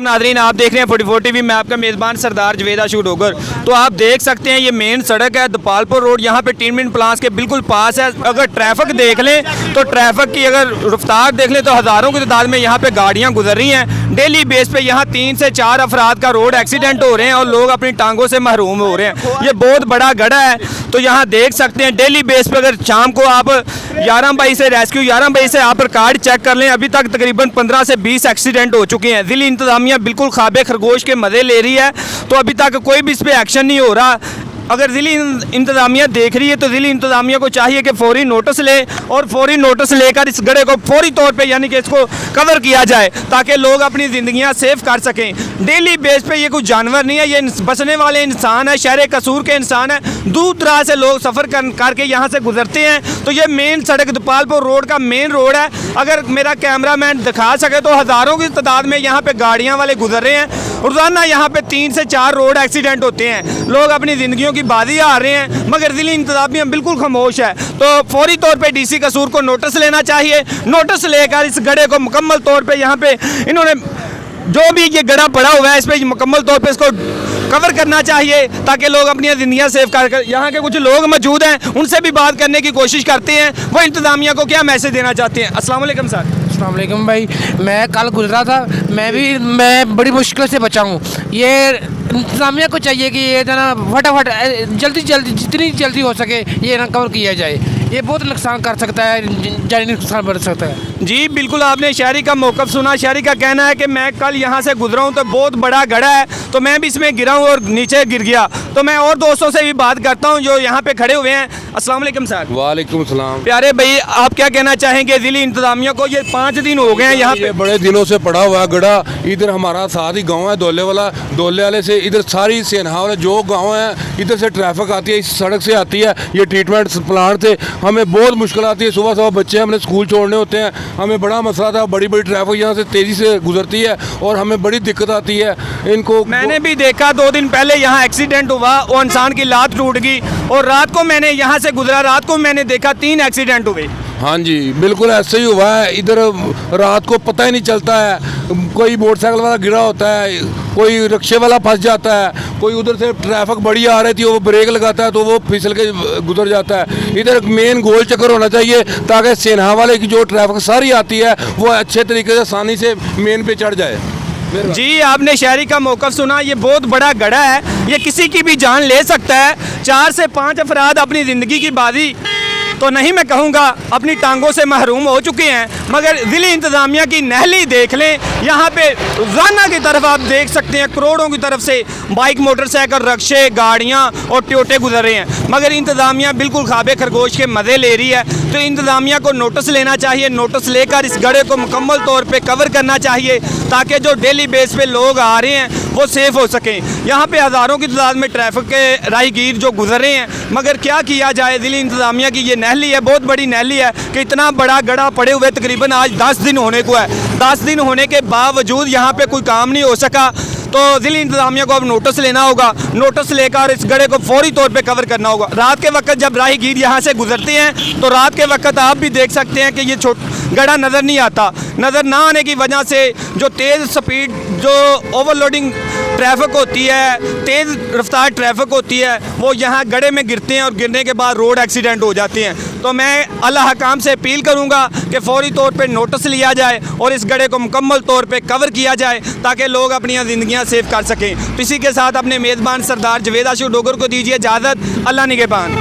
नाज़रीन, आप देख रहे हैं 44 टीवी। मैं आपका मेज़बान सरदार जवेद आशूक डोगर। तो आप देख सकते हैं ये मेन सड़क है दपालपुर रोड, यहाँ पे टीन मिनट प्लास के बिल्कुल पास है। अगर ट्रैफिक देख लें तो ट्रैफिक की अगर रफ्तार देख लें तो हज़ारों की तादाद में यहाँ पे गाड़ियाँ गुजर रही हैं। डेली बेस पे यहाँ 3 से 4 अफराद का रोड एक्सीडेंट हो रहे हैं और लोग अपनी टांगों से महरूम हो रहे हैं। ये बहुत बड़ा गड्ढा है। तो यहाँ देख सकते हैं डेली बेस पे अगर शाम को आप 11 मई से रेस्क्यू 11 मई से आप रिकॉर्ड चेक कर लें, अभी तक तकरीबन 15 से 20 एक्सीडेंट हो चुके हैं। ज़िली इंतज़ामिया बिल्कुल ख्वाबे खरगोश के मज़े ले रही है, तो अभी तक कोई भी इस पर एक्शन नहीं हो रहा। अगर ज़िली इंतज़ामिया देख रही है तो ज़िली इंतज़ामिया को चाहिए कि फौरी नोटिस ले और फौरी नोटिस लेकर इस गड्ढे को फौरी तौर पे यानी कि इसको कवर किया जाए ताकि लोग अपनी ज़िंदगियां सेव कर सकें। डेली बेस पे ये कुछ जानवर नहीं है, ये बसने वाले इंसान है, शहर कसूर के इंसान है। दूर दराज से लोग सफ़र करके यहाँ से गुजरते हैं। तो ये मेन सड़क दपालपुर रोड का मेन रोड है। अगर मेरा कैमरामैन दिखा सके तो हज़ारों की तादाद में यहाँ पर गाड़ियाँ वाले गुजर रहे हैं। रोज़ाना यहाँ पर 3 से 4 रोड एक्सीडेंट होते हैं। लोग अपनी ज़िंदगियों की बाजी आ रहे हैं, मगर ज़िली इंतज़ामिया बिल्कुल खामोश है। तो फौरी तौर पे डीसी कसूर को नोटिस लेना चाहिए। नोटिस लेकर इस गड्ढे को मुकम्मल तौर पे यहाँ पे इन्होंने जो भी ये गड्ढा पड़ा हुआ है इस पर मुकम्मल तौर पे इसको कवर करना चाहिए ताकि लोग अपनी ज़िंदगियाँ सेव कर। यहाँ के कुछ लोग मौजूद हैं, उनसे भी बात करने की कोशिश करते हैं, वो इंतज़ामिया को क्या मैसेज देना चाहते हैं। अस्सलाम वालेकुम सर। अस्सलाम वालेकुम भाई, मैं कल गुजरा था, मैं बड़ी मुश्किल से बचा हूँ। ये इंतज़ामिया को चाहिए कि ये ना फटाफट जल्दी जितनी जल्दी हो सके ये ना कवर किया जाए। ये बहुत नुकसान कर सकता है, जानी नुकसान बढ़ सकता है। जी बिल्कुल, आपने शहरी का मौक़िफ़ सुना। शहरी का कहना है कि मैं कल यहाँ से गुजरा हूँ तो बहुत बड़ा गड्ढा है, तो मैं भी इसमें गिरा हूँ और नीचे गिर गया। तो मैं और दोस्तों से भी बात करता हूँ जो यहाँ पे खड़े हुए हैं। अस्सलाम वालेकुम सर। वालेकुम सलाम। प्यारे भाई, आप क्या कहना चाहेंगे ज़िली इंतज़ामिया को? ये 5 दिन हो गए हैं यहाँ पे, बड़े दिनों से पड़ा हुआ है गड्ढा। इधर हमारा साथ ही गांव है दोले वाला, दोले वाले से इधर सारी सेना वाले जो गांव है इधर से ट्रैफिक आती है, इस सड़क से आती है। ये ट्रीटमेंट प्लांट से हमें बहुत मुश्किल आती है। सुबह सुबह बच्चे हमने स्कूल छोड़ने होते हैं, हमें बड़ा मसला था। बड़ी बड़ी ट्रैफिक यहाँ से तेज़ी से गुजरती है और हमें बड़ी दिक्कत आती है इनको। मैंने भी देखा 2 दिन पहले यहाँ एक्सीडेंट हुआ, वो इंसान की लात टूट गई। और रात को मैंने यहाँ से गुजरा, रात को मैंने देखा 3 एक्सीडेंट हुए। हाँ जी, बिल्कुल ऐसे ही हुआ है। इधर रात को पता ही नहीं चलता है, कोई मोटरसाइकिल वाला गिरा होता है, कोई रिक्शे वाला फंस जाता है, कोई उधर से ट्रैफिक बड़ी आ रही थी वो ब्रेक लगाता है तो वो फिसल के गुजर जाता है। इधर मेन गोल चक्कर होना चाहिए ताकि सेना वाले की जो ट्रैफिक सारी आती है वो अच्छे तरीके से आसानी से मेन पे चढ़ जाए। जी, आपने शहरी का मौक़िफ़ सुना। ये बहुत बड़ा गड्ढा है, ये किसी की भी जान ले सकता है। 4 से 5 अफराद अपनी ज़िंदगी की बाजी तो नहीं मैं कहूँगा, अपनी टांगों से महरूम हो चुके हैं। मगर ज़िली इंतज़ामिया की नहली देख लें, यहाँ पे रोज़ाना की तरफ आप देख सकते हैं करोड़ों की तरफ से बाइक, मोटरसाइकिल, रिक्शे, गाड़ियाँ और टोटे गुजर रहे हैं। मगर इंतज़ामिया बिल्कुल ख्वाबे खरगोश के मज़े ले रही है। तो इंतज़ामिया को नोटिस लेना चाहिए। नोटिस लेकर इस गड्ढे को मुकम्मल तौर पर कवर करना चाहिए ताकि जो डेली बेस पे लोग आ रहे हैं वो सेफ़ हो सकें। यहाँ पे हज़ारों की तादाद में ट्रैफिक के राहगीर जो गुजर रहे हैं, मगर क्या किया जाए। ज़िली इंतज़ामिया की ये नहली है, बहुत बड़ी नहली है कि इतना बड़ा गड्ढा पड़े हुए तकरीबन आज 10 दिन होने को है। 10 दिन होने के बावजूद यहाँ पे कोई काम नहीं हो सका। तो ज़िली इंतज़ामिया को अब नोटिस लेना होगा। नोटिस लेकर इस गड्ढे को फौरी तौर पे कवर करना होगा। रात के वक्त जब राहगीर यहाँ से गुजरते हैं तो रात के वक्त आप भी देख सकते हैं कि ये गड्ढा नज़र नहीं आता। नज़र ना आने की वजह से जो तेज़ स्पीड, जो ओवरलोडिंग ट्रैफिक होती है, तेज़ रफ्तार ट्रैफिक होती है, वो यहाँ गड्ढे में गिरते हैं और गिरने के बाद रोड एक्सीडेंट हो जाते हैं। तो मैं अल्लाह हकाम से अपील करूँगा कि फौरी तौर पे नोटिस लिया जाए और इस गड्ढे को मुकम्मल तौर पे कवर किया जाए ताकि लोग अपनी ज़िंदगियाँ सेव कर सकें। तो इसी के साथ अपने मेज़बान सरदार जवेद आशूक डोगर को दीजिए इजाज़त। अल्लाह निगहबान।